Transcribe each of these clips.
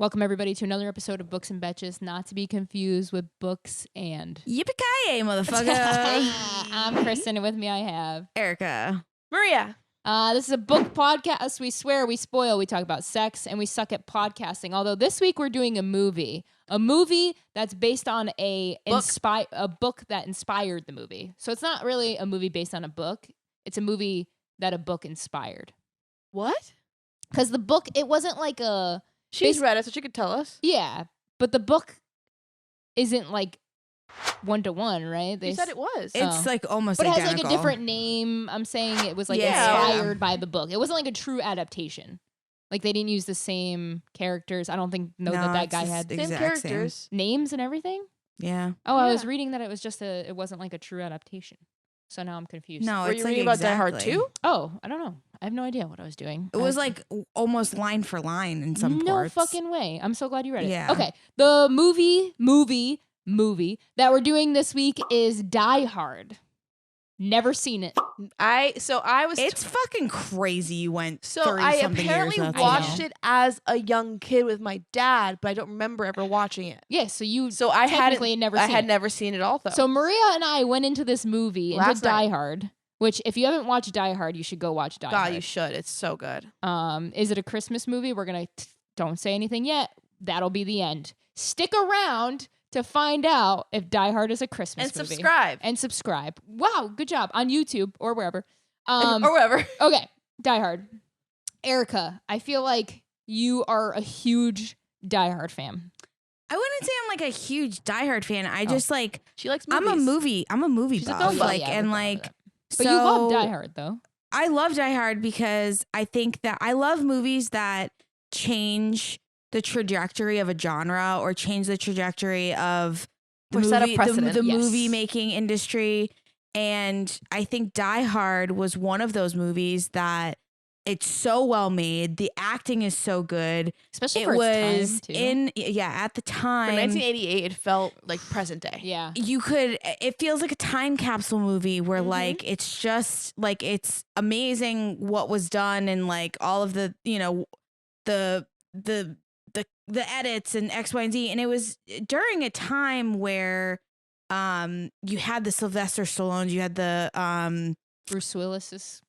Welcome, everybody, to another episode of Books and Betches, not to be confused with Books and... Yippee-ki-yay, motherfucker. I'm Kristen, and with me I have... Erica. Maria. This is a book podcast. We swear, we spoil, we talk about sex, and we suck at podcasting. Although this week we're doing a movie that's based on a book that inspired the movie. So it's not really a movie based on a book. It's a movie that a book inspired. What? Because the book, it wasn't like a... She's read it, so she could tell us. Yeah, but the book isn't like one-to-one, right? They said it was. It's like almost but it identical. has like a different name. I'm saying it was like inspired by the book. It wasn't like a true adaptation. Like they didn't use the same characters. I don't think that guy had same characters, names and everything. Yeah. Oh, I was reading that it was just it wasn't like a true adaptation. So now I'm confused. No, were you reading about Die Hard 2? Oh, I don't know. I have no idea what I was doing. It was like almost line for line in some parts. No fucking way. I'm so glad you read it. Yeah. Okay. The movie that we're doing this week is Die Hard. Never seen it. It's fucking crazy. You went. So I apparently years watched it as a young kid with my dad, but I don't remember ever watching it. Yeah. So I had never seen it all though. So Maria and I went into this movie into Die Hard. Which, if you haven't watched Die Hard, you should go watch Die Hard. God, you should. It's so good. Is it a Christmas movie? We're gonna don't say anything yet. That'll be the end. Stick around to find out if Die Hard is a Christmas movie. And subscribe. Wow, good job on YouTube or wherever. Or wherever. Okay, Die Hard. Erica, I feel like you are a huge Die Hard fan. I wouldn't say I'm like a huge Die Hard fan. I just like she likes movies. I'm a movie She's buff. a film buff. But you love Die Hard, though. I love Die Hard because I think that I love movies that change the trajectory of a genre or change the trajectory of the movie making industry. And I think Die Hard was one of those movies that it's so well made. The acting is so good. Especially for its time, too. At the time. For 1988, it felt like present day. Yeah. It feels like a time capsule movie where like, it's just like, it's amazing what was done and like all of the, the edits and X, Y, and Z. And it was during a time where you had the Sylvester Stallones, you had the Bruce Willis's.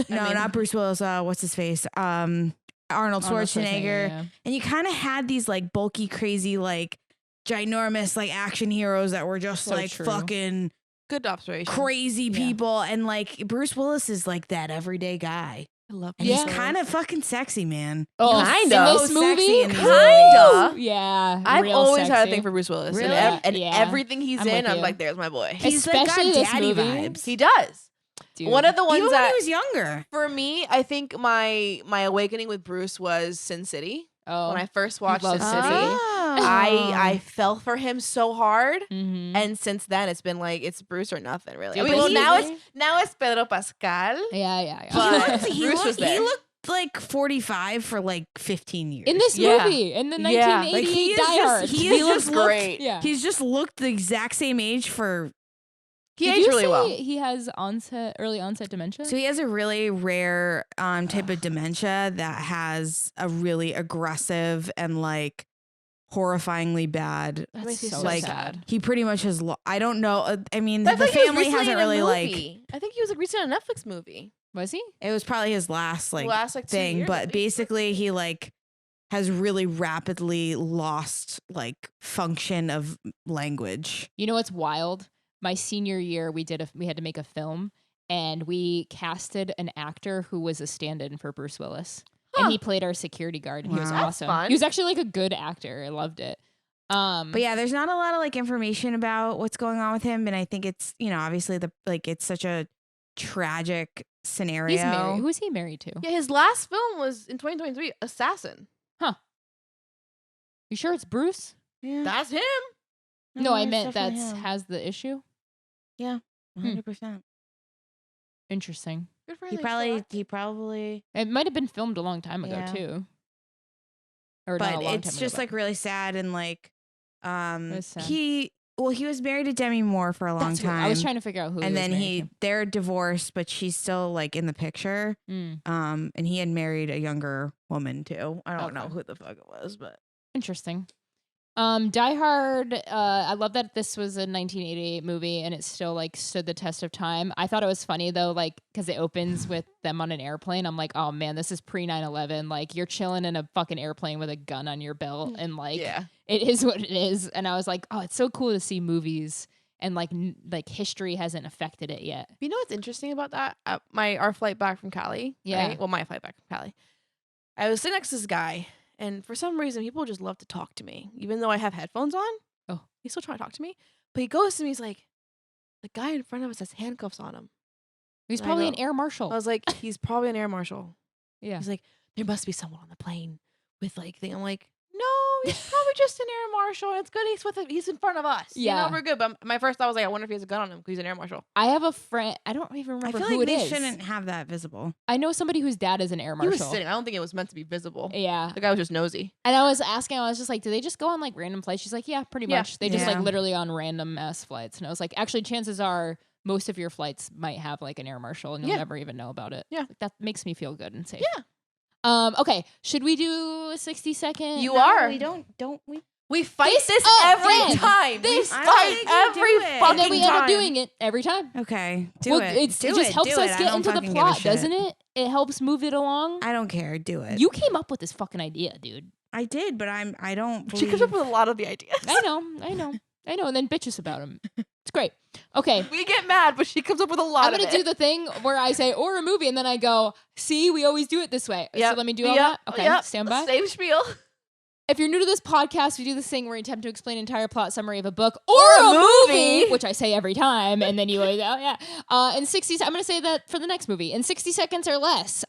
Not Bruce Willis. What's his face? Arnold Schwarzenegger. Yeah. And you kind of had these like bulky, crazy, like ginormous, like action heroes that were just fucking good observation, crazy people. And like Bruce Willis is like that everyday guy. I love him. He's kind of fucking sexy, man. Oh, kind of. In this movie? Kinda. Yeah. I've always had a thing for Bruce Willis. Really? And everything he's in, I'm like, there's my boy. He's especially like got daddy movie. vibes. He does. Dude. One of the ones even that when he was younger. For me, I think my awakening with Bruce was Sin City. Oh, when I first watched Sin City, Oh. I fell for him so hard, and since then it's been like it's Bruce or nothing really. Dude, now it's Pedro Pascal. Yeah. But Bruce was there. He looked like 45 for like 15 years. In this movie, in the 1988 Die Hard. He looks great. Yeah. He's just looked the exact same age for... He aged really well. He has early onset dementia? So he has a really rare type of dementia that has a really aggressive and like horrifyingly bad. That's so like, sad. He pretty much has... I don't know. I mean, But the family hasn't really like... I think he was like recently in a Netflix movie. Was he? It was probably his last thing. 2 years, but basically he like has really rapidly lost like function of language. You know what's wild? My senior year, we had to make a film, and we casted an actor who was a stand-in for Bruce Willis, and he played our security guard, and he was awesome. Fun. He was actually like a good actor. I loved it. But yeah, there's not a lot of like information about what's going on with him, and I think it's obviously it's such a tragic scenario. He's married. Who is he married to? Yeah, his last film was in 2023, Assassin. Huh? You sure it's Bruce? Yeah. That's him. No, I meant has the issue. Yeah, 100%. Interesting. Good for He probably. It might have been filmed a long time ago too. Or not a but long it's time just ago, like really sad and like sad. he was married to Demi Moore for a long time. I was trying to figure out who. And then he was they're divorced, but she's still like in the picture. married to. And he had married a younger woman too. I don't know who the fuck it was, but Interesting. Die Hard, I love that this was a 1988 movie and it still like stood the test of time. I thought it was funny though, like, because it opens with them on an airplane. I'm like, oh man, this is pre 9/11. Like, you're chilling in a fucking airplane with a gun on your belt, and like, it is what it is. And I was like, oh, it's so cool to see movies and like history hasn't affected it yet. You know what's interesting about that? Our flight back from Cali. Yeah. Right? Well, my flight back from Cali. I was sitting next to this guy. And for some reason, people just love to talk to me, even though I have headphones on. Oh, he's still trying to talk to me. But he goes to me. He's like, the guy in front of us has handcuffs on him. He's probably an air marshal. I was like, he's probably an air marshal. Yeah. He's like, there must be someone on the plane with like thing. I'm like, no, he's probably just an air marshal. It's good he's in front of us. Yeah. You know, we're good. But my first thought was like, I wonder if he has a gun on him because he's an air marshal. I have a friend. I don't even remember I feel who like it they is. shouldn't have that visible. I know somebody whose dad is an air marshal. He was sitting. I don't think it was meant to be visible. Yeah. The guy was just nosy. And I was asking, I was just like, do they just go on like random flights? She's like, yeah, pretty much. They just like literally on random ass flights. And I was like, actually, chances are most of your flights might have like an air marshal and you'll never even know about it. Yeah. Like, that makes me feel good and safe. Yeah. Okay. Should we do a 60-second? You are. We don't we? We fight this again. every time. This we fight every fucking and then we end up time. doing it every time. Okay, do it. It just helps us get into the plot, doesn't it? It helps move it along. I don't care. Do it. You came up with this fucking idea, dude. I did, but I don't. She comes up with a lot of the ideas. I know. And then bitches about him. It's great. Okay. We get mad, but she comes up with a lot of it. I'm going to do the thing where I say, or a movie, and then I go, see, we always do it this way. Yep. So let me do all that? Okay, stand by. Same spiel. If you're new to this podcast, we do this thing where we attempt to explain an entire plot summary of a book or a movie, which I say every time, and then you always, in 60 I'm going to say that for the next movie, in 60 seconds or less.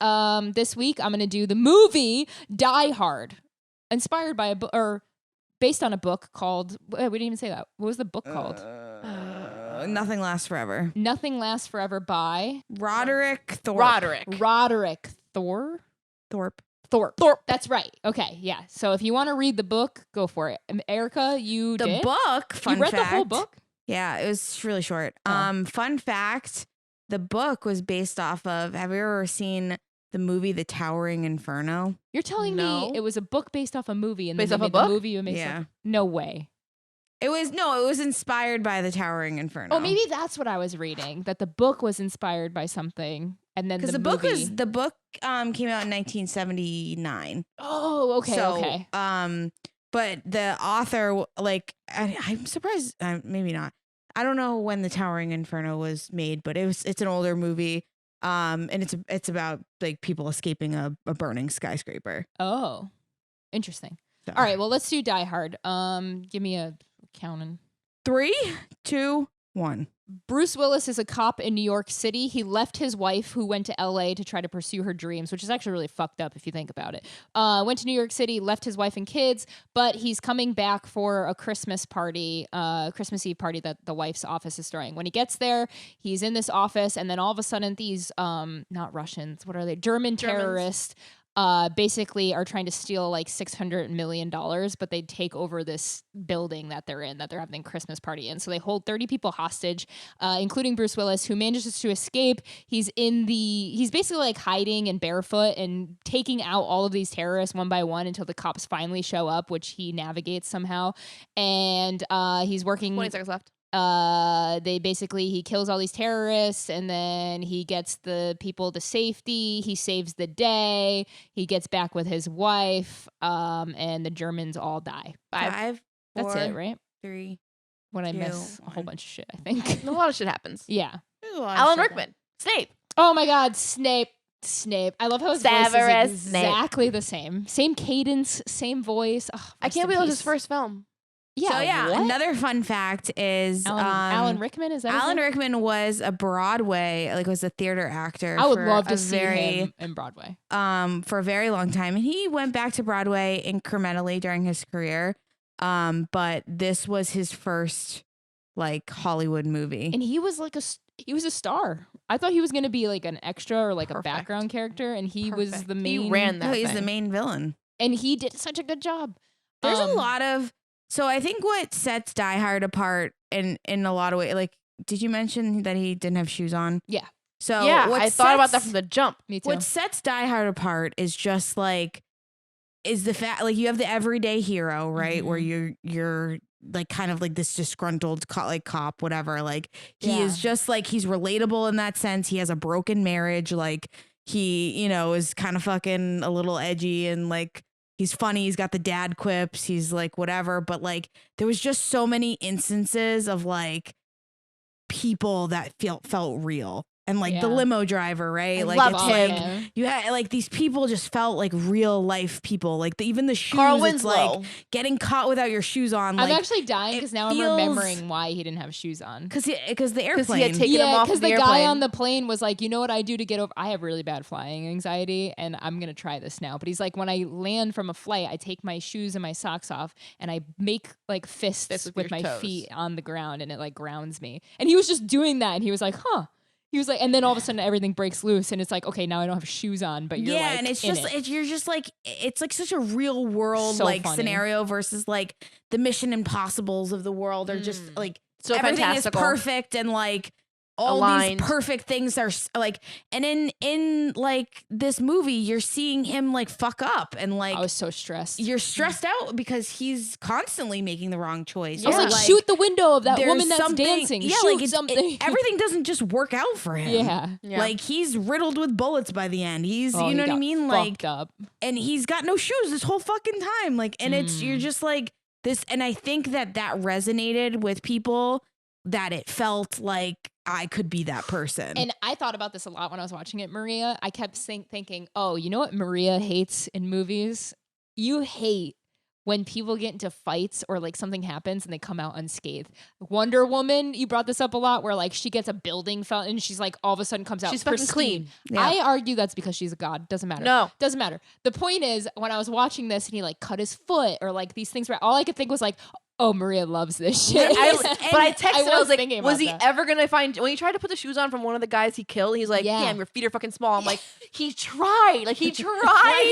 This week, I'm going to do the movie Die Hard, inspired by a book, or based on a book called, we didn't even say that. What was the book called? Nothing Lasts Forever. Nothing Lasts Forever by Roderick Thorpe. Roderick Thorpe. That's right. Okay, yeah. So if you want to read the book, go for it. Erica, you did? The book, fun you read fact. The whole book? Yeah, it was really short. Oh. Fun fact, the book was based off of, have you ever seen the movie The Towering Inferno? You're telling me it was a book based off a movie and based then off they a made book? the movie based off. No way. It was inspired by The Towering Inferno. Oh, maybe that's what I was reading, that the book was inspired by something and then the book movie. the book came out in 1979. Oh, okay, so, okay. But the author, like, I'm surprised, maybe not. I don't know when The Towering Inferno was made, but it's an older movie. And it's about like people escaping a burning skyscraper. Oh, interesting. So. All right, well, let's do Die Hard. Give me a counting. 3, 2, 1. Bruce Willis is a cop in New York City. He left his wife, who went to LA to try to pursue her dreams, which is actually really fucked up if you think about it. Went to New York City, left his wife and kids, but he's coming back for a Christmas party, Christmas Eve party that the wife's office is throwing. When he gets there, he's in this office, and then all of a sudden these, not Russians, what are they? German terrorists basically are trying to steal like $600 million, but they take over this building that they're in, that they're having a Christmas party in. So they hold 30 people hostage, including Bruce Willis, who manages to escape. He's basically like hiding and barefoot and taking out all of these terrorists one by one until the cops finally show up, which he navigates somehow. And he's working. 20 seconds left. He kills all these terrorists, and then he gets the people to safety. He saves the day. He gets back with his wife, and the Germans all die. 5, 4, That's it, right? 3. When I 2, miss a whole 1. bunch of shit, I think. A lot of shit happens. Yeah. Alan Rickman. Snape. Oh my God, Snape. I love how his voice Severus is exactly the same. Same cadence, same voice. Oh, I can't believe it was his first film. Yeah. So yeah, what? another fun fact is Alan Rickman, is that his Alan name? Rickman was a Broadway, was a theater actor. I would for love to a see him in Broadway. For a very long time, and he went back to Broadway incrementally during his career. But this was his first like Hollywood movie, and he was like he was a star. I thought he was going to be like an extra or like a background character, and he was the main. He ran that. He's the main villain, and he did such a good job. There's a lot of. So I think what sets Die Hard apart in a lot of ways, like, did you mention that he didn't have shoes on? Yeah. So yeah, I thought about that from the jump. Me too. What sets Die Hard apart is just like is the fact, like, you have the everyday hero, right? Where you're like kind of like this disgruntled cop, whatever. Like, he is just like, he's relatable in that sense. He has a broken marriage. Like, he, you know, is kind of fucking a little edgy and like, he's funny. He's got the dad quips. He's like, whatever. But like, there was just so many instances of like people that felt real. And like the limo driver, right? I like love it's him. like you had like these people just felt like real life people. Like even the shoes, Carl it's Winslow. like getting caught without your shoes on. I'm Like, actually dying because now I'm remembering why he didn't have shoes on. because the airplane. he had taken him off because the the airplane. guy on the plane was like, you know what I do to get over? I have really bad flying anxiety, and I'm gonna try this now. But he's like, when I land from a flight, I take my shoes and my socks off, and I make like fists with my feet on the ground, and it like grounds me. And he was just doing that, and he was like, huh. He was like, and then all of a sudden everything breaks loose, and it's like, okay, now I don't have shoes on, but you're like, and it's in just it. you're just like, it's like such a real world So like funny. scenario versus like the Mission Impossibles of the world are just like So everything fantastical. is perfect and like all Aligned. these perfect things are like, and in like this movie you're seeing him like fuck up and like I was so stressed. you're stressed out because he's constantly making the wrong choice. I was Or, like, shoot the window of that there's woman that's something- dancing. Yeah, shoot like something. everything doesn't just work out for him. Yeah. Like he's riddled with bullets by the end. He's Oh, you know he what I got mean? fucked Like up. and he's got no shoes this whole fucking time. Like and it's you're just like this, and I think that resonated with people, that it felt like I could be that person. And I thought about this a lot when I was watching it, Maria. I kept thinking, oh, you know what Maria hates in movies? You hate when people get into fights or like something happens and they come out unscathed. Wonder Woman, you brought this up a lot, where like she gets a building fell and she's like all of a sudden comes out She's fucking pristine. clean. Yeah. I argue that's because she's a god. Doesn't matter. No. Doesn't matter. The point is, when I was watching this and he like cut his foot or like these things, all I could think was like, oh, Maria loves this shit. But I texted, I was like, thinking was about he that. ever gonna find, when he tried to put the shoes on from one of the guys he killed, he's like, Yeah. damn, your feet are fucking small. I'm like, he tried. Like, he tried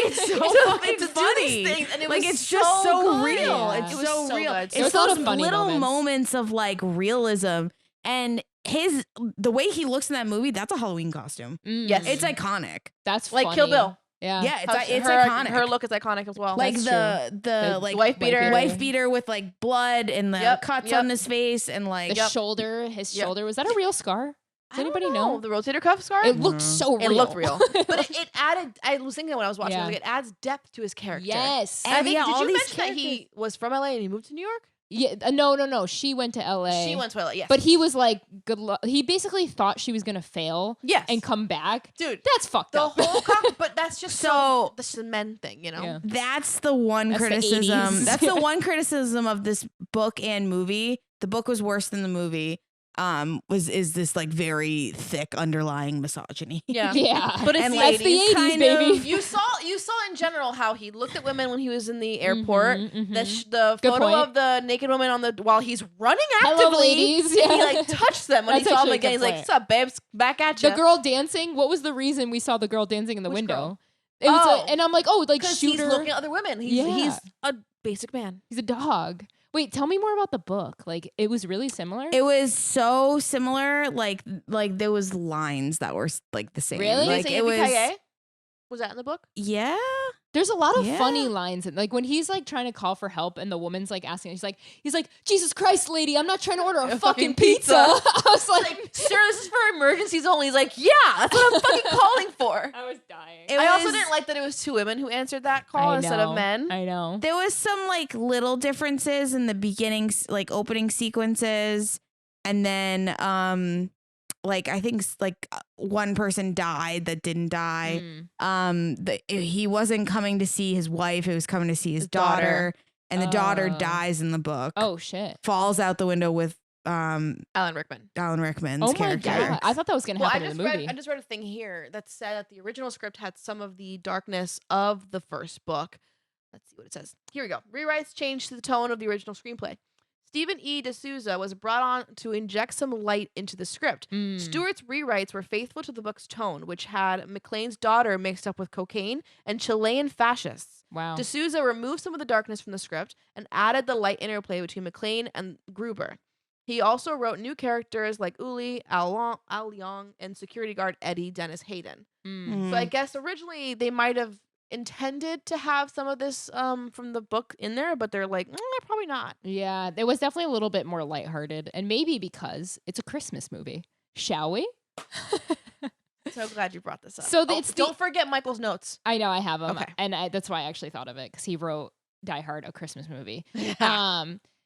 it's so to fucking do funny. these things. And it like was it's just so good. real. Yeah. It's It was so real. good. There It's was a lot those of funny little moments. of like realism, and the way he looks in that movie, that's a Halloween costume. Yes. It's iconic. That's Like funny. Kill Bill. Yeah. Yeah, it's her, iconic. Her look is iconic as well. like That's the like wife beater. wife beater with like blood and the Yep, cuts yep. on his face and like The shoulder, his shoulder. Was that a real scar? Does I don't anybody know? the rotator cuff scar? It looked so real. It looked real. But it added, I was thinking when I was watching, I was like, it adds depth to his character. Yes. And I think, yeah, did all you these mention that he was from LA and he moved to New York? Yeah. No. She went to LA. She went to LA, yes. But he was like, good luck. He basically thought she was going to fail. Yes. And come back. Dude, That's fucked the up. whole but that's just so this is a men thing, you know? Yeah. that's the one That's the criticism. 80s. That's the one criticism of this book and movie. The book was worse than the movie. Is this like very thick underlying misogyny? Yeah. Yeah. But it's And the like, That's the 80s, kind baby. of- You saw in general how he looked at women when he was in the airport. The Good photo point. of the naked woman while he's running actively. Hello, ladies. And he Yeah. like touched them when That's he saw them actually a again. He's good like, point. "What's up, babes? Back at you." The girl dancing. What was the reason we saw the girl dancing in the Which window? girl? It was Oh. and I'm like, oh, like because shoot he's her. looking at other women. He's a basic man. He's a dog. Wait, tell me more about the book. Like, it was really similar. It was so similar. Like there was lines that were like the same. Really? Like it was. Was that in the book? Yeah. There's a lot of Yeah. funny lines, and like when he's like trying to call for help, and the woman's like asking, he's like, Jesus Christ, lady, I'm not trying to order a fucking pizza. I was like, Sir, this is for emergencies only. He's like, yeah, that's what I'm fucking calling for. I was dying. It I also was- didn't like that it was two women who answered that call instead of men. I know. There was some like little differences in the beginning, like opening sequences, and then like I think like one person died that didn't die. He wasn't coming to see his wife; he was coming to see his daughter, and the daughter Oh. dies in the book. Oh shit. Falls out the window with Alan Rickman. Alan Rickman's Oh my character. god. I thought that was gonna Well, happen in the movie. I just read a thing here that said that the original script had some of the darkness of the first book. Let's see what it says. Here we go. Rewrites changed the tone of the original screenplay. Stephen E. D'Souza was brought on to inject some light into the script. Stewart's rewrites were faithful to the book's tone, which had McLean's daughter mixed up with cocaine and Chilean fascists. Wow. D'Souza removed some of the darkness from the script and added the light interplay between McLean and Gruber. He also wrote new characters like Uli, Al Leong, and security guard Eddie Dennis Hayden. So I guess originally they might have intended to have some of this from the book in there, but they're like, probably not. Yeah, it was definitely a little bit more lighthearted, and maybe because it's a Christmas movie. Shall we? So glad you brought this up. So don't forget Michael's notes. I know I have them, okay. and that's why I actually thought of it, because he wrote Die Hard, a Christmas movie. Yeah.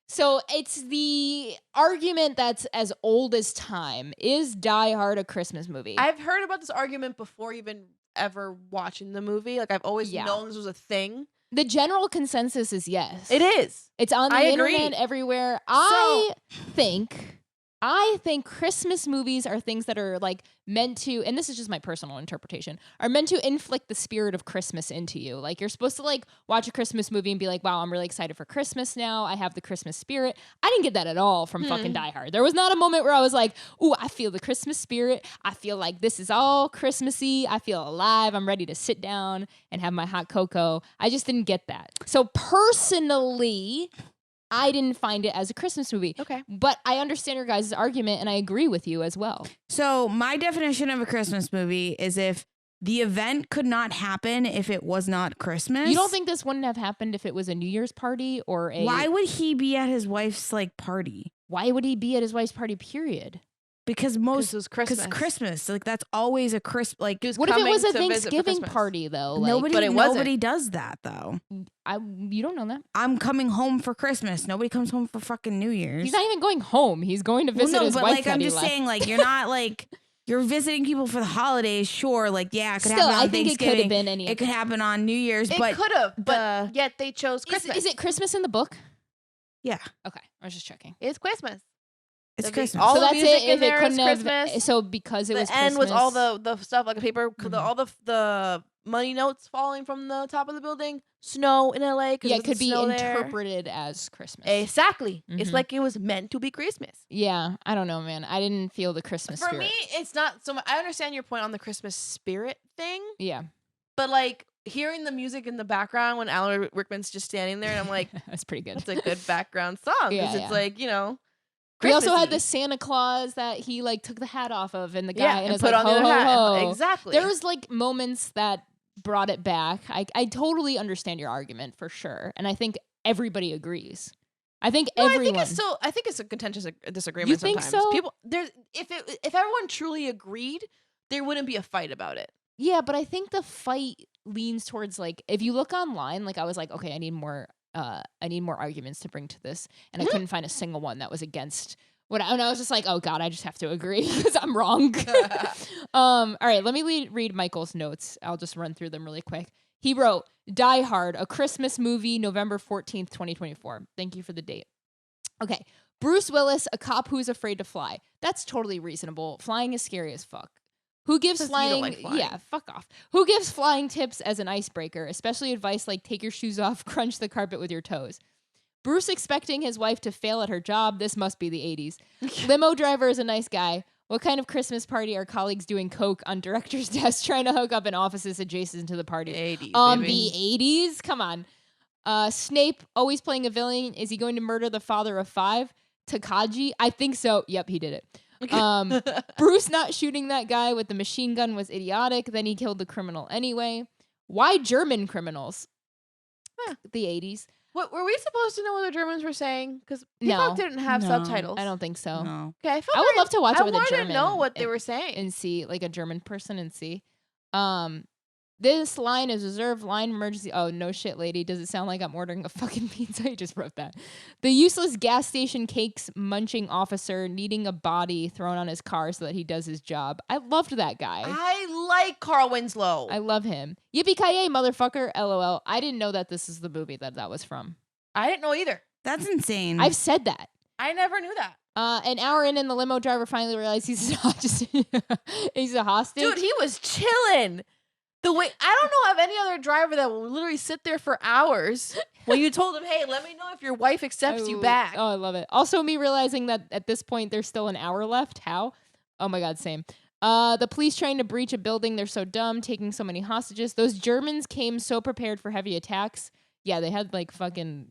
So it's the argument that's as old as time. Is Die Hard a Christmas movie? I've heard about this argument before even ever watching the movie. Like, I've always known this was a thing. The general consensus is yes. It is. It's on the internet everywhere. I think Christmas movies are things that are like meant to, and this is just my personal interpretation, are meant to inflict the spirit of Christmas into you. Like, you're supposed to like watch a Christmas movie and be like, wow, I'm really excited for Christmas now. I have the Christmas spirit. I didn't get that at all from fucking Die Hard. There was not a moment where I was like, ooh, I feel the Christmas spirit. I feel like this is all Christmassy. I feel alive. I'm ready to sit down and have my hot cocoa. I just didn't get that. So personally, I didn't find it as a Christmas movie. Okay. But I understand your guys' argument, and I agree with you as well. So my definition of a Christmas movie is if the event could not happen if it was not Christmas. You don't think this wouldn't have happened if it was a New Year's party or a... Why would he be at his wife's like party? Why would he be at his wife's party, period? Because it was Christmas. Because Christmas, like that's always a Christmas. Like, what if it was a Thanksgiving party though? Like, nobody does that though. You don't know that. I'm coming home for Christmas. Nobody comes home for fucking New Year's. He's not even going home. He's going to visit his wife. Like, I'm just saying, like, you're not like you're visiting people for the holidays. Sure, like it could happen on Thanksgiving. It could have been any. It could happen on New Year's. It could have, but yet they chose Christmas. Is it Christmas in the book? Yeah. Okay, I was just checking. It's Christmas. It's Christmas. All so the that's music it. in there is Christmas. So because it was the end Christmas, was all the stuff like the paper, all the money notes falling from the top of the building. Snow in LA. Yeah, it could be interpreted as Christmas. Exactly. It's like it was meant to be Christmas. Yeah, I don't know, man. I didn't feel the Christmas spirit. For me, it's not so much. I understand your point on the Christmas spirit thing. Yeah. But like hearing the music in the background when Alan Rickman's just standing there, and I'm like, that's pretty good. That's a good background song. Yeah, it's like, you know. We also had the Santa Claus that he like took the hat off of, and the guy and put like, on the ho, hat. ho. Exactly. There was like moments that brought it back. I totally understand your argument for sure, and I think everybody agrees. I think everyone. I think it's a contentious disagreement. You think sometimes. so? People if everyone truly agreed, there wouldn't be a fight about it. Yeah, but I think the fight leans towards like if you look online, like I was like, okay, I need more arguments to bring to this, and I couldn't find a single one that was against what. And I was just like, oh god, I just have to agree because I'm wrong. All right, let me read Michael's notes. I'll just run through them really quick. He wrote, Die Hard, a Christmas movie, November 14th, 2024. Thank you for the date. Okay, Bruce Willis, a cop who's afraid to fly. That's totally reasonable. Flying is scary as fuck. Who gives flying? Yeah, fuck off. Who gives flying tips as an icebreaker, especially advice like take your shoes off, crunch the carpet with your toes? Bruce expecting his wife to fail at her job. This must be the 80s. Limo driver is a nice guy. What kind of Christmas party are colleagues doing coke on director's desk trying to hook up in offices adjacent to the party? 80s, the 80s? Come on. Snape, always playing a villain. Is he going to murder the father of 5? Takagi? I think so. Yep, he did it. Bruce not shooting that guy with the machine gun was idiotic. Then he killed the criminal anyway. Why German criminals? The 80s. What were we supposed to know what the Germans were saying? Because Peacock didn't have subtitles. I don't think so. No. Okay, I would love to watch it with a German. I wanted to know what they were saying and see, like a German person, and see. This line is reserved line emergency. Oh, no shit, lady. Does it sound like I'm ordering a fucking pizza? You just wrote that. The useless gas station cakes munching officer needing a body thrown on his car so that he does his job. I loved that guy. I like Carl Winslow. I love him. Yippee-ki-yay, motherfucker. LOL. I didn't know that this is the movie that was from. I didn't know either. That's insane. I've said that. I never knew that. An hour in, the limo driver finally realized he's not just he's a hostage. Dude, he was chilling. The way I don't know of any other driver that will literally sit there for hours when you told him, "Hey, let me know if your wife accepts you back." Oh, I love it. Also, me realizing that at this point there's still an hour left. How? Oh my god, same. The police trying to breach a building. They're so dumb, taking so many hostages. Those Germans came so prepared for heavy attacks. Yeah, they had like fucking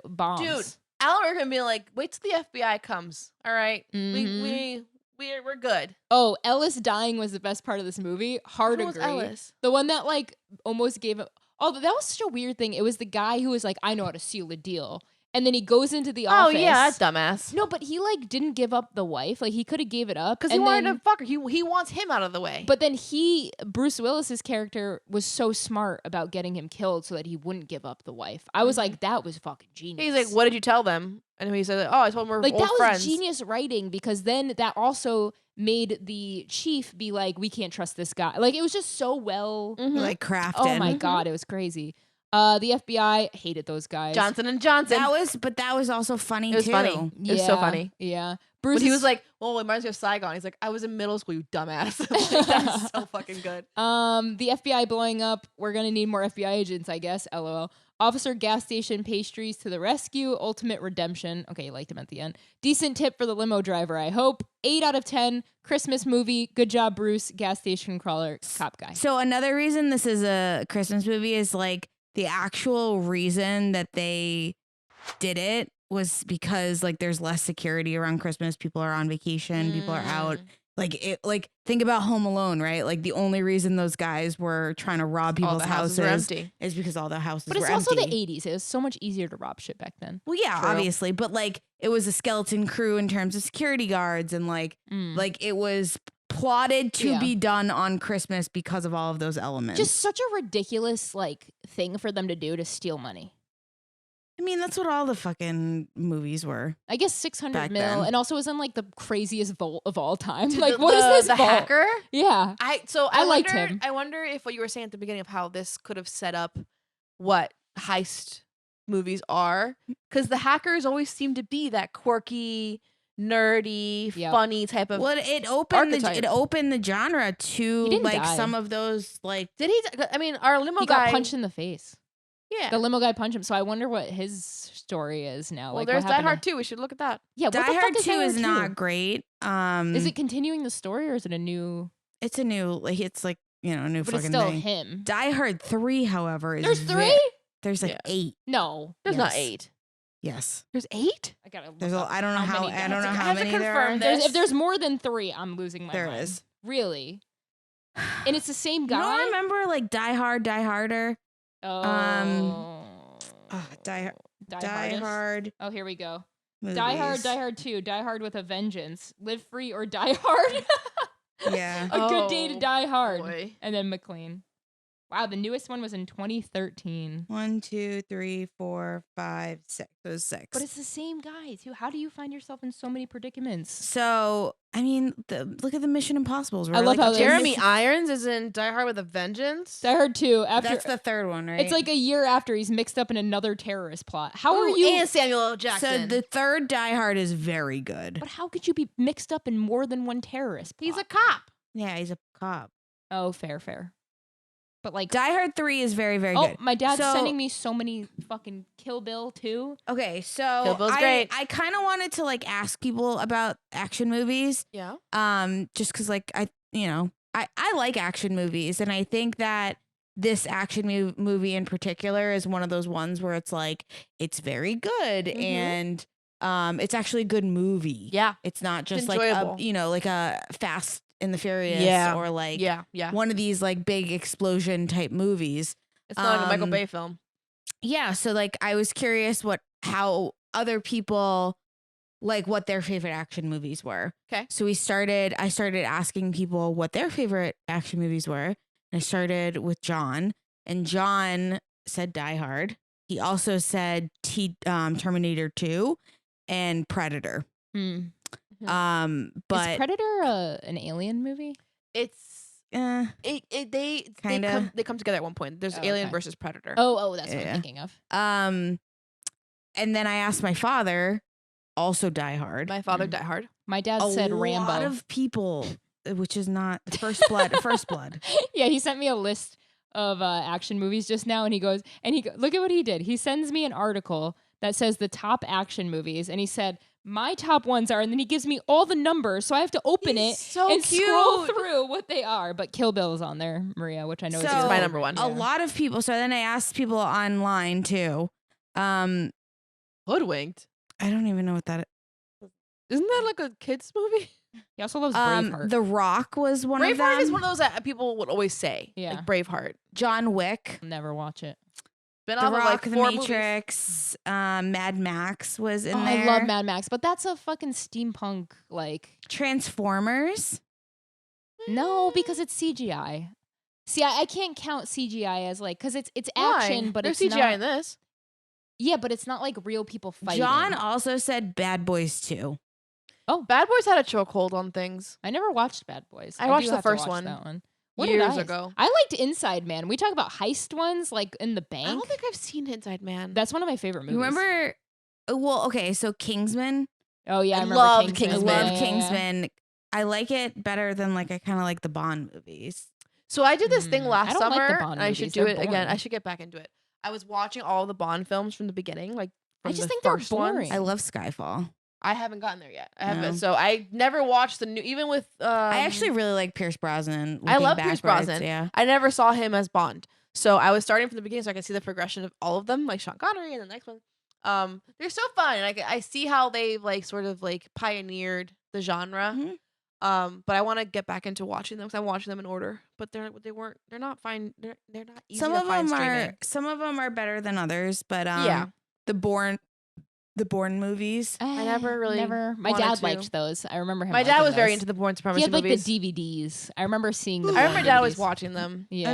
bombs. Dude, Alan Rickman being like, "Wait till the FBI comes. All right, we we're good. Oh, Ellis dying was the best part of this movie. Hard Who agree. was Ellis? The one that like almost gave it. Oh, that was such a weird thing. It was the guy who was like, I know how to seal a deal. And then he goes into the office. Oh yeah, that dumbass. No, but he like didn't give up the wife. Like he could have gave it up Because he wanted to fuck her. He wants him out of the way. But then Bruce Willis's character was so smart about getting him killed so that he wouldn't give up the wife. I was like, that was fucking genius. He's like, what did you tell them? And he said, oh, I told them we're like old that friends. was genius writing because then that also made the chief be like, we can't trust this guy. Like it was just so well like crafted. Oh my god, it was crazy. The FBI hated those guys. Johnson & Johnson. That was also funny. It was too. funny. It was so funny. Yeah. Bruce, he was like, "Well, it reminds me of Saigon." He's like, "I was in middle school, you dumbass." Like, that's so fucking good. The FBI blowing up. We're gonna need more FBI agents, I guess. LOL. Officer gas station pastries to the rescue. Ultimate redemption. Okay, you liked him at the end. Decent tip for the limo driver, I hope. 8 out of 10. Christmas movie. Good job, Bruce. Gas station crawler, cop guy. So another reason this is a Christmas movie is like the actual reason that they did it was because like there's less security around Christmas. People are on vacation. People are out. Like think about Home Alone, right? Like the only reason those guys were trying to rob people's houses were empty. is because all the houses were empty. But it's also the 80s. It was so much easier to rob shit back then. Well, yeah, True. obviously, but like it was a skeleton crew in terms of security guards and like it was plotted to be done on Christmas because of all of those elements. Just such a ridiculous like thing for them to do to steal money. I mean, that's what all the fucking movies were. I guess 600 back mil, then. and also was in like the craziest vault of all time. Dude, Like, what is this the vault? hacker? Yeah, I liked wonder, him. I wonder if what you were saying at the beginning of how this could have set up what heist movies are, because the hackers always seem to be that quirky, nerdy, funny type of. Well, it opened archetype. it opened the genre to He didn't like die. some of those like. Did he? I mean, our limo he guy got punched in the face. Yeah. The limo guy punched him. So I wonder what his story is now. Well, like, there's what Die happened Hard 2. We should look at that. Yeah, what Die the fuck Hard 2 Die Hard is 2? not great. Is it continuing the story or is it a new? It's a new like it's like a new But fucking it's still thing. him. Die Hard 3, however, is There's 3? There's like Yeah. 8. No, There's not Yes. 8. Yes. There's 8? I gotta. Look There's up I don't know how many I don't know I how have to many there confirm are. this. If there's more than 3, I'm losing my There mind. is. Really, and it's the same You guy. don't remember like Die Hard, Die Harder? Oh, Die Hardest? Hard. Oh, here we go. Movies. Die Hard, Die Hard 2, Die Hard with a Vengeance, Live Free or Die Hard. Yeah. A Good Day to Oh, Die Hard, boy. and then McLean. Wow, the newest one was in 2013. 1, 2, 3, 4, 5, 6. Those 6. But it's the same guy too. How do you find yourself in so many predicaments? So I mean, look at the Mission Impossibles. I love how they- Jeremy Irons is in Die Hard with a Vengeance. Die Hard 2. After That's the third one, right? it's like a year after he's mixed up in another terrorist plot. How are Ooh, you? And Samuel L. So Jackson. the third Die Hard is very good. But how could you be mixed up in more than one terrorist plot? He's a cop. Yeah, he's a cop. Oh, fair. But like, Die Hard 3 is very, very oh, good. my dad's So- sending me so many fucking Kill Bill too. Okay, so Kill Bill's great. I kind of wanted to like ask people about action movies. Yeah. Just because like I like action movies, and I think that this action movie in particular is one of those ones where it's like it's very good and it's actually a good movie. Yeah. It's not just It's like enjoyable. like a Fast and the Furious Yeah. or like Yeah. one of these like big explosion type movies. It's not like a Michael Um, Bay film. Yeah, so like I was curious how other people like what their favorite action movies were. Okay. So I started asking people what their favorite action movies were. And I started with John, and John said Die Hard. He also said Terminator 2 and Predator. But Is Predator an alien movie? It's they Kinda. they come together at one point. There's Oh, Alien okay. versus Predator. Oh, that's what Yeah. I'm thinking of. and then I asked my father, also Die Hard. My father Die Hard. My dad said Rambo. A lot of people, which is not First Blood. First Blood. Yeah, he sent me a list of action movies just now, and he goes, look at what he did. He sends me an article that says the top action movies, and he said my top ones are, and then he gives me all the numbers, so I have to open He's it so and scroll cute. through what they are. But Kill Bill is on there, Maria, which I know is So- your It's my favorite. number one. A lot of people. So then I asked people online too. Hoodwinked. I don't even know what that is. Isn't that like a kids movie? He also loves Braveheart. The Rock was one of them. Braveheart is one of those that people would always say. Yeah. Like Braveheart. John Wick. Never watch it. Been The off of Rock, like The 4 Matrix, Mad Max was in Oh, there. I love Mad Max, but that's a fucking steampunk like. Transformers. No, because it's CGI. See, I can't count CGI as like because it's Why? action, but There's it's CGI not. in this. Yeah, but it's not like real people fighting. John also said Bad Boys 2. Bad Boys had a chokehold on things. I never watched Bad Boys. I watched do the have to first watch one That one. years ago. I liked Inside Man. We talk about heist ones like in the bank. I don't think I've seen Inside Man. That's one of my favorite movies. You remember? Well, okay, so Kingsman. Oh yeah, I remember loved Kingsman. I Kingsman. love Yeah, yeah, yeah. Kingsman. I like it better than like I kind of like the Bond movies. So I did this thing I last don't like the summer, Bond and I should movies. do They're it again. boring. I should get back into it. I was watching all the Bond films from the beginning, like I from just the think they're first ones. boring. I love Skyfall. I haven't gotten there yet. I haven't. No. So I never watched the new. Even with I actually really like Pierce Brosnan. I love looking Pierce backwards, Brosnan. Yeah. I never saw him as Bond. So I was starting from the beginning so I could see the progression of all of them, like Sean Connery and the next one. They're so fun. And I see how they've like sort of like pioneered the genre. Mhm. But I want to get back into watching them because I'm watching them in order. But they're not fine. They're not easy Some to of find them streaming. are better than others, but Yeah. the Bourne movies. I never really My wanted dad to. liked those. I remember him. My dad liking was very those. into the Bourne He Supremacy had like movies. the DVDs. I remember seeing the. I remember my Bourne dad was DVDs. watching them. Yeah.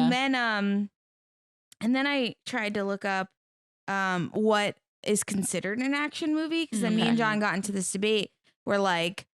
And then I tried to look up what is considered an action movie because then me and John got into this debate where like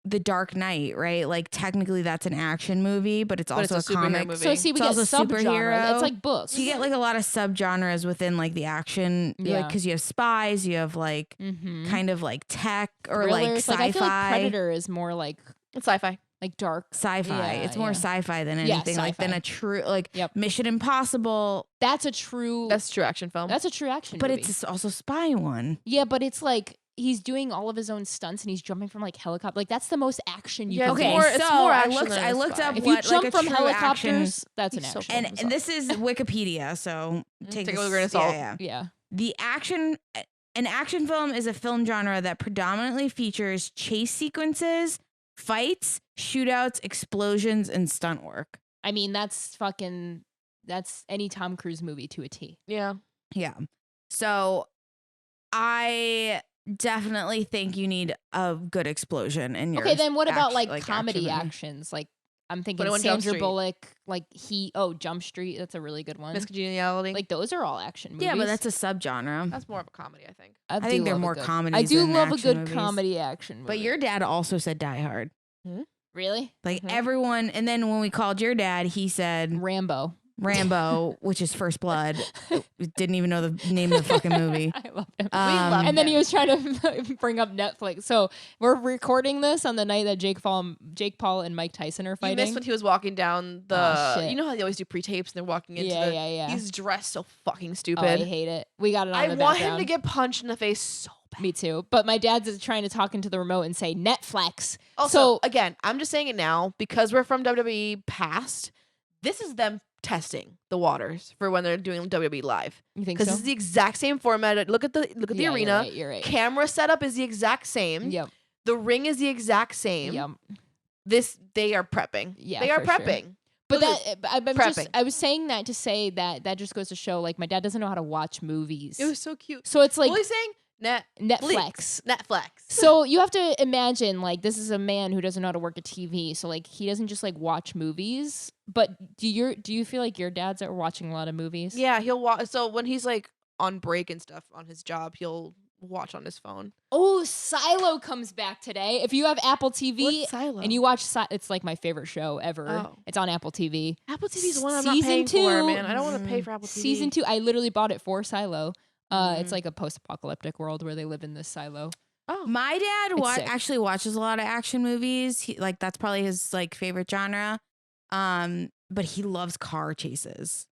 the Dark Knight, right? Like technically that's an action movie, but it's also it's a a superhero comic. movie. So see, we It's get also subgenres. superhero. It's like books. So you get like a lot of subgenres within like the action, Yeah. like because you have spies, you have like kind of like tech or like Thrillers. sci-fi. I feel like Predator is more like It's sci-fi. dark. Sci-fi. Yeah, It's more yeah. sci-fi than Yeah, anything like than sci-fi. a true like Yep. Mission Impossible, That's a true. That's a true action film. That's a true action. but movie. it's also a spy one. Yeah, but it's like he's doing all of his own stunts and he's jumping from like helicopter. Like that's the most action you Yeah, can it's do. more- so it's more I action looked than I a looked spy. up If you what jump like a from true helicopters, that's an He's so action. cool. and this is Wikipedia, so Take it this- with a grain of salt. Yeah. Yeah. An action film is a film genre that predominantly features chase sequences, fights, shootouts, explosions, and stunt work. I mean, that's any Tom Cruise movie to a T. Yeah. Yeah. So I definitely think you need a good explosion in your Okay, then what about act- like comedy action movie. actions? Like I'm thinking 21 Jump Sandra Street. Bullock, like Jump Street. That's a really good one. Miss Congeniality. Like those are all action movies. Yeah, but that's a subgenre. That's more of a comedy, I think. I think do they're love a more good- comedies I do than love a action good movies. comedy action movie. But your dad also said Die Hard. really Like Mhm. everyone, and then when we called your dad, he said Rambo. Rambo, which is First Blood. Didn't even know the name of the fucking movie. I love him. love And then he him. was trying to bring up Netflix. So we're recording this on the night that Jake Paul, and Mike Tyson are You fighting. missed when he was walking down the. Oh, shit. You know how they always do pre-tapes and they're walking into the. Yeah. He's dressed so fucking Oh, I stupid. hate it. We got it on I the want him background. to get punched in the face so bad. Me too. But my dad's trying to talk into the remote and say Netflix. Also, So again, I'm just saying it now because we're from WWE past. This is them testing the waters for when they're doing WWE live you think because so? it's the exact same format. Look at the Yeah, arena. You're right. Camera setup is the exact same. Yep. The ring is the exact same. Yep. They are prepping. Yeah, they are for sure. prepping. But Look at- I was saying that to say that just goes to show like my dad doesn't know how to watch movies. It was so cute. So it's like What was he saying? Netflix. Netflix. So you have to imagine like this is a man who doesn't know how to work a TV. So like he doesn't just like watch movies. But do you feel like your dad's are watching a lot of movies? Yeah, he'll watch. So when he's like on break and stuff on his job, he'll watch on his phone. Oh, Silo comes back today. If you have Apple TV What's Silo? and you watch it's like my favorite show ever. Oh. It's on Apple TV. Apple TV's the one I'm not Season paying 2. for, man. I don't want to pay for Apple TV. Season 2, I literally bought it for Silo. It's Mhm. like a post-apocalyptic world where they live in this silo. Oh, My dad It's sick. actually watches a lot of action movies. Like that's probably his like favorite genre. But he loves car chases.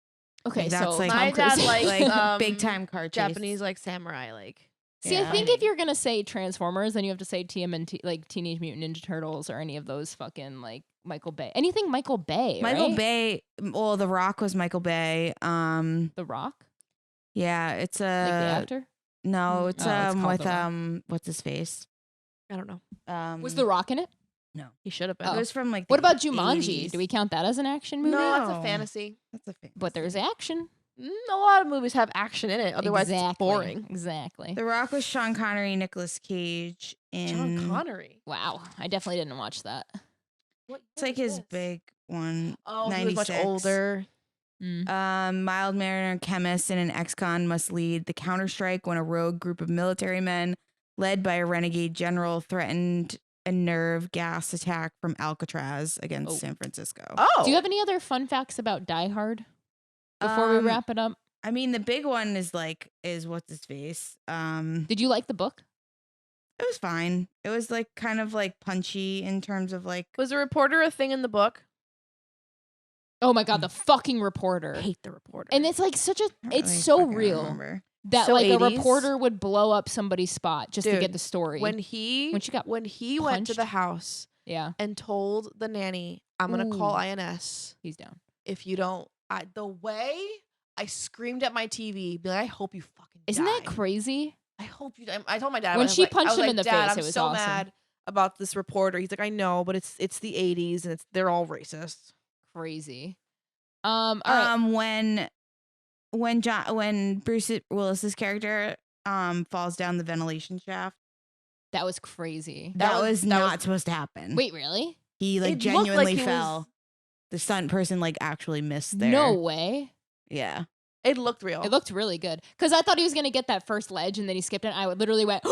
Okay, Like, that's so like my Tom dad Cruise. likes big time car chase. Japanese like samurai like. See, Yeah. I think if you're gonna say Transformers, then you have to say TMNT, like Teenage Mutant Ninja Turtles, or any of those fucking like Michael Bay. Anything Michael Bay. Michael right? Bay. Well, The Rock was Michael Bay. The Rock, Yeah, it's like the a actor. no. It's Oh, it's called with The Rock. what's his face? I don't know. Was The Rock in it? No, He should have been. it was from like. What the about Jumanji? 80s. Do we count that as an action movie? No, that's a No. fantasy. That's a fantasy. But there's action. A lot of movies have action in it. Otherwise, it's boring. Exactly. The Rock was Sean Connery, Nicolas Cage in. Sean Connery. Wow, I definitely didn't watch that. It's like his big one. Oh, 96. he was much older. Mild mariner chemist and an ex-con must lead the counterstrike when a rogue group of military men, led by a renegade general, threatened a nerve gas attack from Alcatraz against San Francisco. Oh, do you have any other fun facts about Die Hard before we wrap it up? I mean, the big one is what's his face. Did you like the book? It was fine. It was like kind of like punchy in terms of like. Was a reporter a thing in the book? Oh my god, the fucking reporter. I hate the reporter. And it's like such a. It's really so fucking real remember. that So like 80s? a reporter would blow up somebody's spot just to Dude, get the story. when he went to punched? the house Yeah, and told the nanny, "I'm gonna call Ooh. INS he's down. if you don't." The way I screamed at my TV, be like, "I hope you fucking Isn't die. that crazy? I hope you." I told my dad When I was she like- I punched was him like, in the Dad, face, I'm it was so awesome. mad about this reporter. He's like, "I know, but it's the 80s and they're all racist." Crazy. All right. When Bruce Willis's character falls down the ventilation shaft, That was crazy. that was not supposed to happen. Wait, really? He like It looked genuinely like he fell. was- The stunt person like actually missed there. No way. Yeah. It looked real. It looked really good because I thought he was gonna get that first ledge and then he skipped it. And I literally went.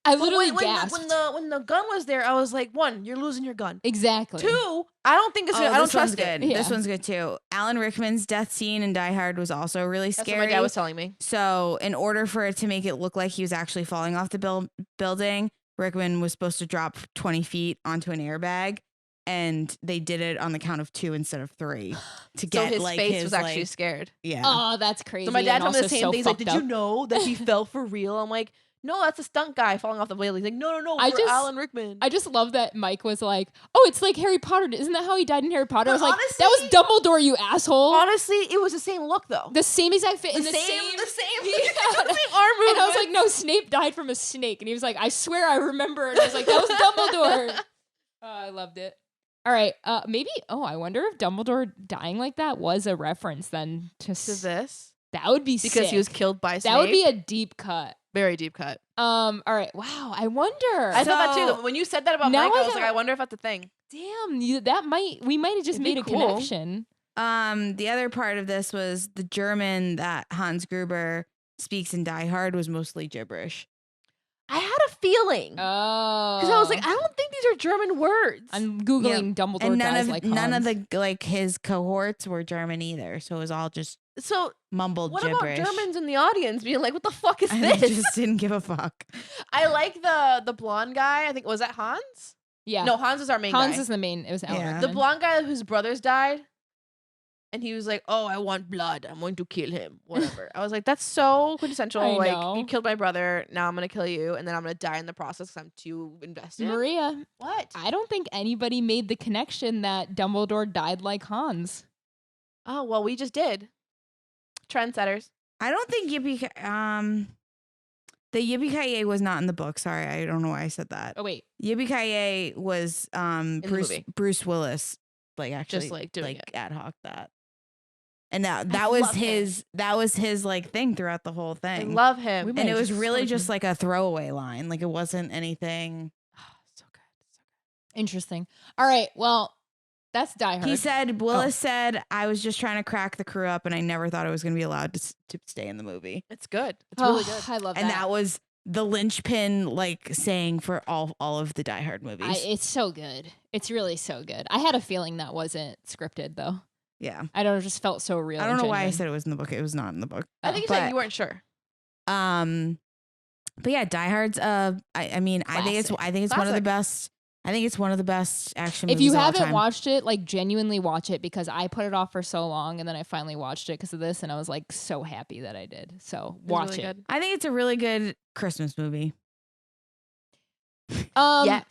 I literally gasped. When the gun was there, I was like, one, you're losing your gun. Exactly. Two, I don't think it's. I don't this one's trust it. good. Yeah. This one's good too. Alan Rickman's death scene in Die Hard was also really That's scary. what my dad was telling me. So, in order for it to make it look like he was actually falling off the building, Rickman was supposed to drop 20 feet onto an airbag, and they did it on the count of 2 instead of 3 to get So his like face his was actually like, scared. yeah. Oh, that's crazy. So my dad and told me the also same so thing. He's like, fucked "Did you up. know that he fell for real?" I'm like, "No, that's a stunt guy falling off the building." He's like, "No, I for just- Alan Rickman." I just love that Mike was like, "Oh, it's like Harry Potter. Isn't that how he died in Harry Potter?" I was But like, "That was Dumbledore, you asshole." Honestly, it was the same look though. The same exact fit. The and same, the the same, Yeah. the same arm movement. And I was like, "No, Snape died from a snake." And he was like, "I swear I remember." And I was like, "That was Dumbledore." I loved it. All right, maybe. Oh, I wonder if Dumbledore dying like that was a reference then to to this That would be because sick. he was killed by Snape. That would be a deep cut. very deep cut. All right. Wow. I wonder. I thought that So- too. When you said that about Now Mike, I I was got- like, I wonder if that's a thing. Damn. We might have just It'd be made a cool. connection. The other part of this was the German that Hans Gruber speaks in Die Hard was mostly gibberish. I had a feeling Oh. because I was like, I don't think these are German words. I'm googling Dumbledore And dies like none of Hans. the like his cohorts were German either, so it was all just So mumbled what gibberish. about Germans in the audience being like, "What the fuck is I this?" just didn't give a fuck. I like the blonde guy. I think was that Hans? Yeah. No, Hans is our main Hans guy. is the main. It was Alan Yeah. The Rickman. blonde guy whose brothers died, and he was like, "Oh, I want blood. I'm going to kill him." Whatever. I was like, "That's so quintessential. I like, know. you killed my brother. Now I'm gonna kill you, and then I'm gonna die in the process because I'm too invested." Maria. What? I don't think anybody made the connection that Dumbledore died like Hans. Oh well, we just did. Trendsetters. I don't think the Yippee-Ki-Yay was not in the book. Sorry, I don't know why I said that. Oh wait. Yippee-Ki-Yay was the movie. Bruce Willis, like actually Just, like, doing it. ad hoc that. And that I was love him. that was his like thing throughout the whole I thing. love him. We and it was just really started. just like a throwaway line. Like it wasn't anything. So good. So Interesting. All right. Well, that's Die Hard. He said, Willis said, I was just trying to crack the crew up and I never thought I was going to be allowed to stay in the movie. good. It's good. It's really good. I love And that. that was the linchpin like saying for all of the Die Hard movies. It's so good. It's really so good. I had a feeling that wasn't scripted though. yeah. I don't know. It just felt so real. I don't and know why I genuine. said it was in the book. It was not in the book. I think you but, said you weren't sure. But yeah, Die Hard's I mean, I think it's one of the Classic. best. I think it's one of the best action If movies you of all haven't time. watched it, like genuinely watch it because I put it off for so long and then I finally watched it because of this and I was like so happy that I did. So It was watch really it. good. I think it's a really good Christmas movie. Yes.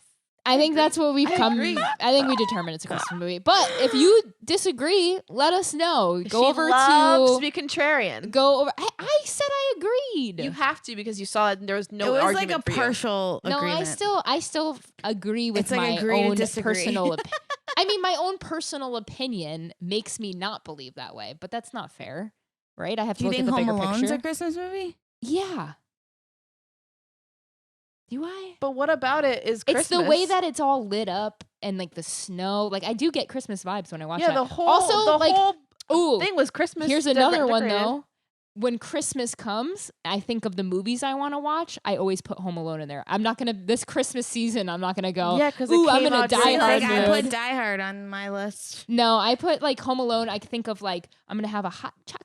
I think that's what we've come. agree. I think we determined it's a Christmas movie. But if you disagree, let us know. Go She over loves to to be contrarian. go over. I said I agreed. You have to because you saw it and there was no it was argument like a for you. partial No, agreement. I still agree with It's like my agree to own disagree. personal opinion. I mean, my own personal opinion makes me not believe that way, but that's not fair, right? I have to Do you look think at the Home bigger Alone's picture. a Christmas movie? Yeah. Do I? But what about it is Christmas? It's the way that it's all lit up and like the snow. Like I do get Christmas vibes when I watch that. the whole Also, the whole ooh, thing was Christmas. here's another one decorated. though. When Christmas comes, I think of the movies I want to watch. I always put Home Alone in there. I'm not gonna this Christmas season. I'm not gonna go. Yeah, because ooh, I'm came gonna out Die during Hard Like I mood. put Die Hard on my list. No, I put like Home Alone. I think of like I'm gonna have a hot chucky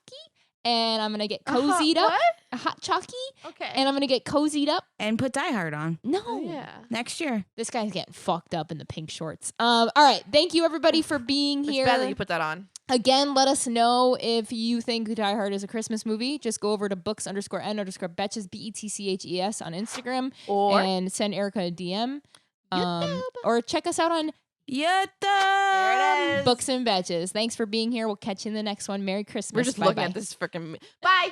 and I'm gonna get cozied up. What? A hot chucky Okay. and I'm gonna get cozied up. And put Die Hard on No, yeah. next year. this guy's getting fucked up in the pink shorts. All right, thank you everybody for being It's here. bad that you put that on. Again, let us know if you think Die Hard is a Christmas movie. Just go over to books_n_Betches, BETCHES on Instagram Or and send Erica a DM. YouTube. Or check us out on There it is. Books and Betches. Thanks for being here. We'll catch you in the next one. Merry Christmas. We're just Bye-bye. looking at this freaking. Bye.